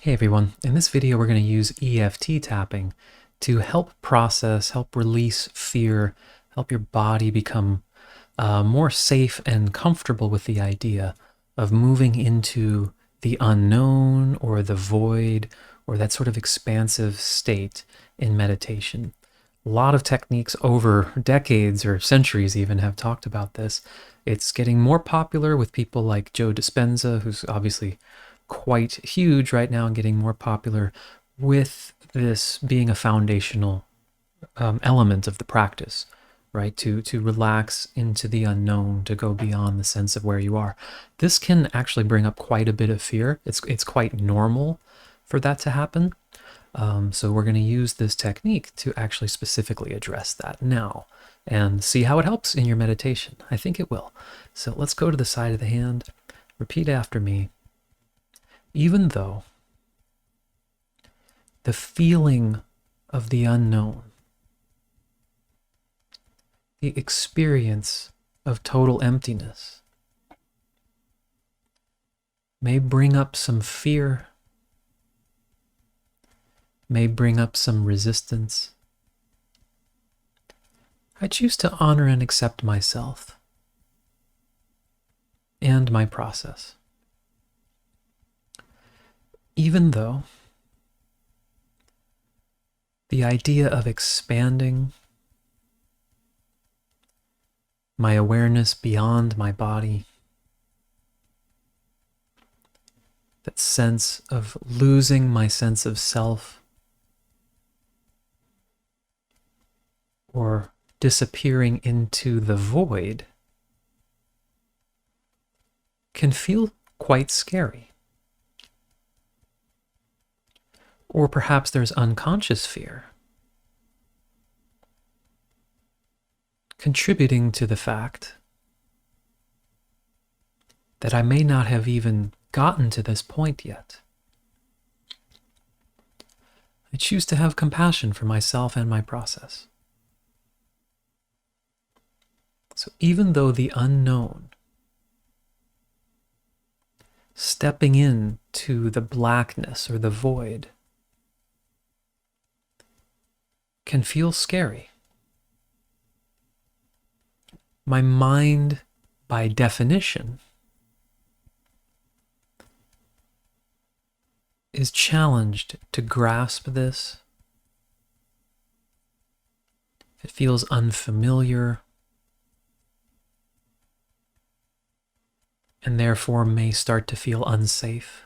Hey everyone, in this video we're going to use EFT tapping to help process, help release fear, help your body become more safe and comfortable with the idea of moving into the unknown or the void or that sort of expansive state in meditation. A lot of techniques over decades or centuries even have talked about this. It's getting more popular with people like Joe Dispenza, who's obviously quite huge right now and getting more popular, with this being a foundational element of the practice, right? To relax into the unknown, to go beyond the sense of where you are. This can actually bring up quite a bit of fear. It's quite normal for that to happen. So we're going to use this technique to actually specifically address that now and see how it helps in your meditation. I think it will. So let's go to the side of the hand. Repeat after me. Even though the feeling of the unknown, the experience of total emptiness, may bring up some fear, may bring up some resistance, I choose to honor and accept myself and my process. Even though the idea of expanding my awareness beyond my body, that sense of losing my sense of self or disappearing into the void, can feel quite scary. Or perhaps there's unconscious fear contributing to the fact that I may not have even gotten to this point yet. I choose to have compassion for myself and my process. So even though the unknown, stepping into the blackness or the void, can feel scary, my mind, by definition, is challenged to grasp this. It feels unfamiliar and therefore may start to feel unsafe.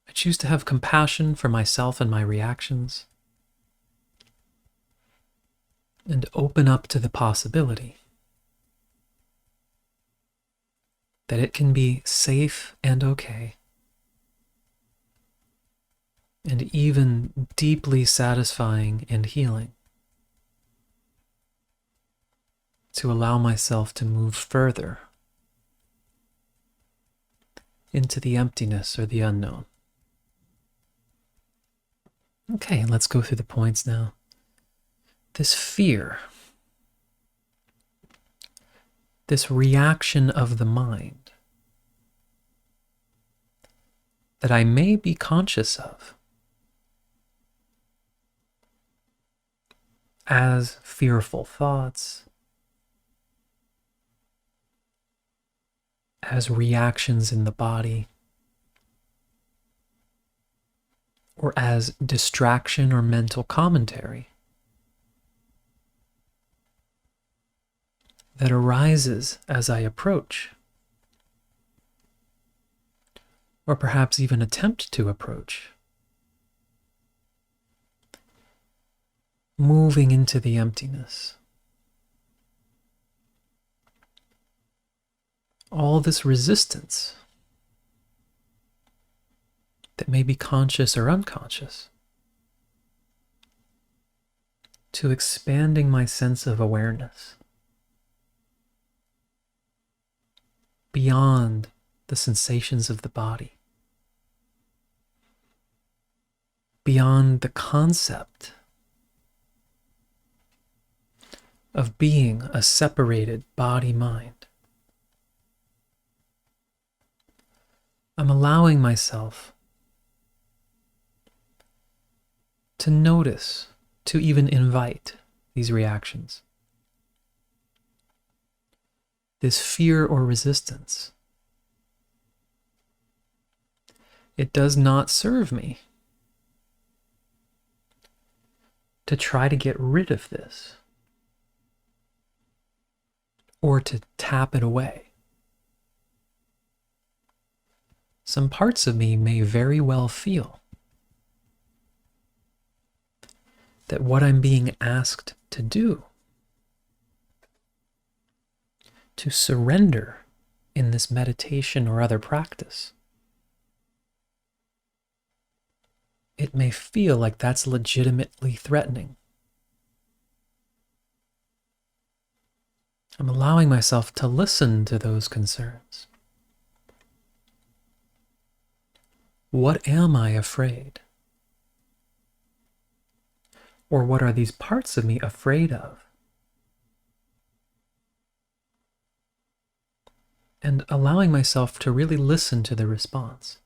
I choose to have compassion for myself and my reactions and open up to the possibility that it can be safe and okay and even deeply satisfying and healing to allow myself to move further into the emptiness or the unknown. Okay, let's go through the points now. This fear, this reaction of the mind that I may be conscious of as fearful thoughts, as reactions in the body, or as distraction or mental commentary that arises as I approach, or perhaps even attempt to approach, moving into the emptiness. All this resistance that may be conscious or unconscious to expanding my sense of awareness beyond the sensations of the body, beyond the concept of being a separated body-mind. I'm allowing myself to notice, to even invite these reactions. This fear or resistance. It does not serve me to try to get rid of this or to tap it away. Some parts of me may very well feel that what I'm being asked to do, to surrender in this meditation or other practice, it may feel like that's legitimately threatening. I'm allowing myself to listen to those concerns. What am I afraid? Or what are these parts of me afraid of? And allowing myself to really listen to the response.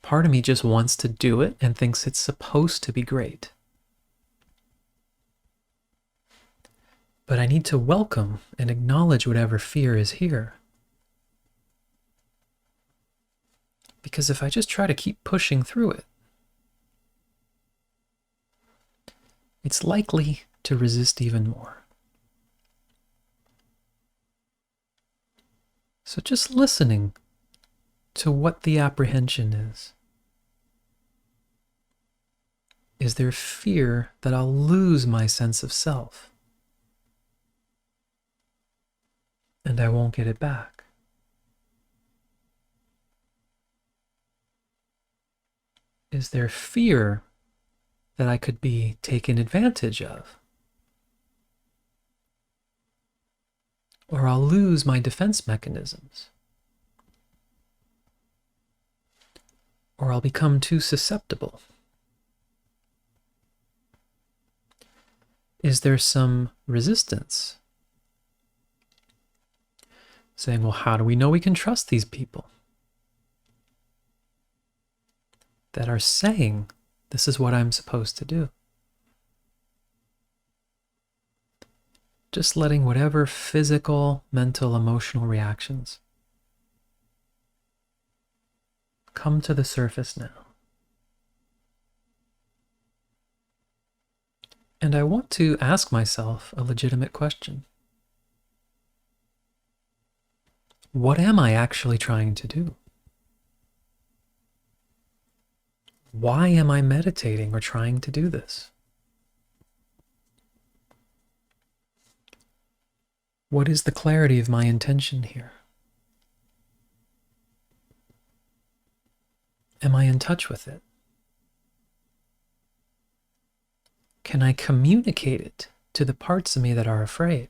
Part of me just wants to do it and thinks it's supposed to be great. But I need to welcome and acknowledge whatever fear is here. Because if I just try to keep pushing through it, it's likely to resist even more. So just listening to what the apprehension is. Is there fear that I'll lose my sense of self? And I won't get it back? Is there fear that I could be taken advantage of? Or I'll lose my defense mechanisms? Or I'll become too susceptible? Is there some resistance? Saying, well, how do we know we can trust these people that are saying this is what I'm supposed to do? Just letting whatever physical, mental, emotional reactions come to the surface now. And I want to ask myself a legitimate question. What am I actually trying to do? Why am I meditating or trying to do this? What is the clarity of my intention here? Am I in touch with it? Can I communicate it to the parts of me that are afraid?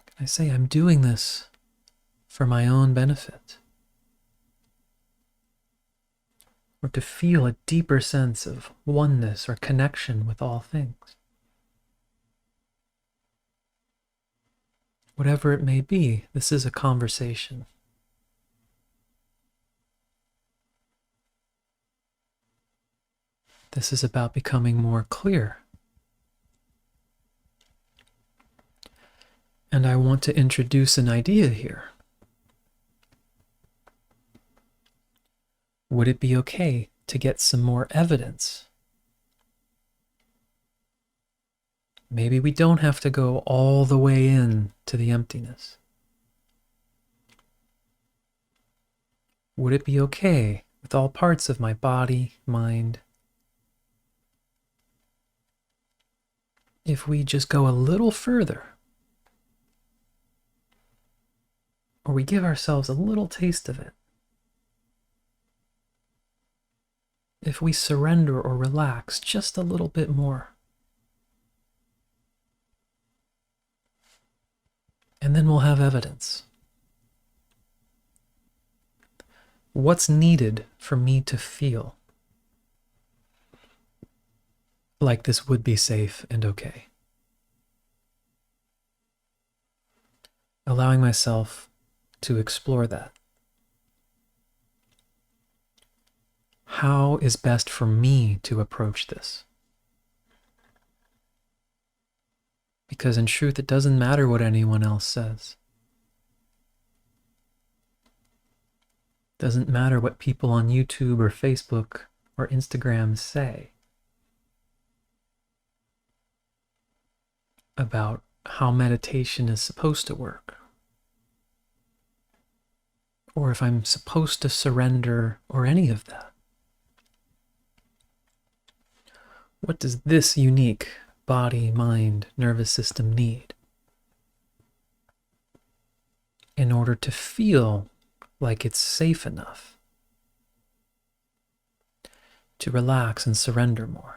Can I say, I'm doing this for my own benefit? Or to feel a deeper sense of oneness or connection with all things? Whatever it may be, this is a conversation. This is about becoming more clear. And I want to introduce an idea here. Would it be okay to get some more evidence? Maybe we don't have to go all the way in to the emptiness. Would it be okay with all parts of my body, mind, if we just go a little further? Or we give ourselves a little taste of it? If we surrender or relax just a little bit more? And then we'll have evidence. What's needed for me to feel like this would be safe and okay? allowing myself to explore that. How is best for me to approach this? Because in truth, it doesn't matter what anyone else says. It doesn't matter what people on YouTube or Facebook or Instagram say about how meditation is supposed to work, or if I'm supposed to surrender, or any of that. What does this unique body, mind, nervous system need in order to feel like it's safe enough to relax and surrender more?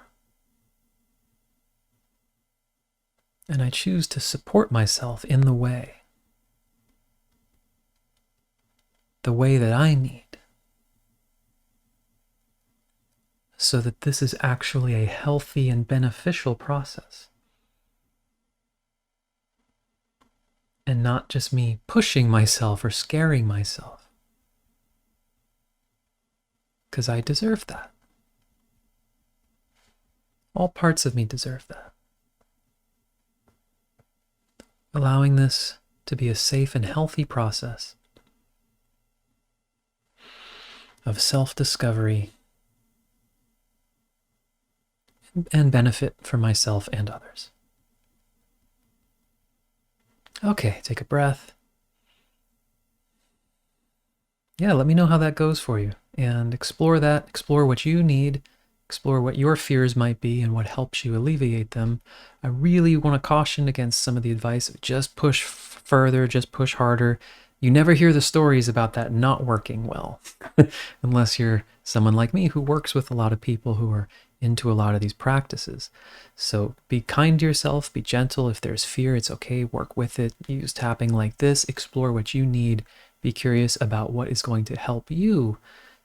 And I choose to support myself in the way that I need, so that this is actually a healthy and beneficial process, and not just me pushing myself or scaring myself, because I deserve that. All parts of me deserve that. Allowing this to be a safe and healthy process of self-discovery and benefit for myself and others. Okay, take a breath. Yeah, let me know how that goes for you, and explore that, explore what you need, explore what your fears might be and what helps you alleviate them. I really want to caution against some of the advice of just push further, just push harder. You never hear the stories about that not working well, unless you're someone like me who works with a lot of people who are into a lot of these practices. So be kind to yourself, be gentle. If there's fear, it's okay, work with it. Use tapping like this, explore what you need, be curious about what is going to help you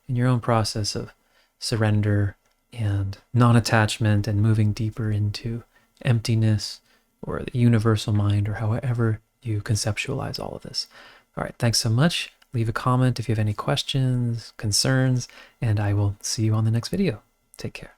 in your own process of surrender and non-attachment and moving deeper into emptiness or the universal mind, or however you conceptualize all of this. All right, thanks so much. Leave a comment if you have any questions, concerns, and I will see you on the next video. Take care.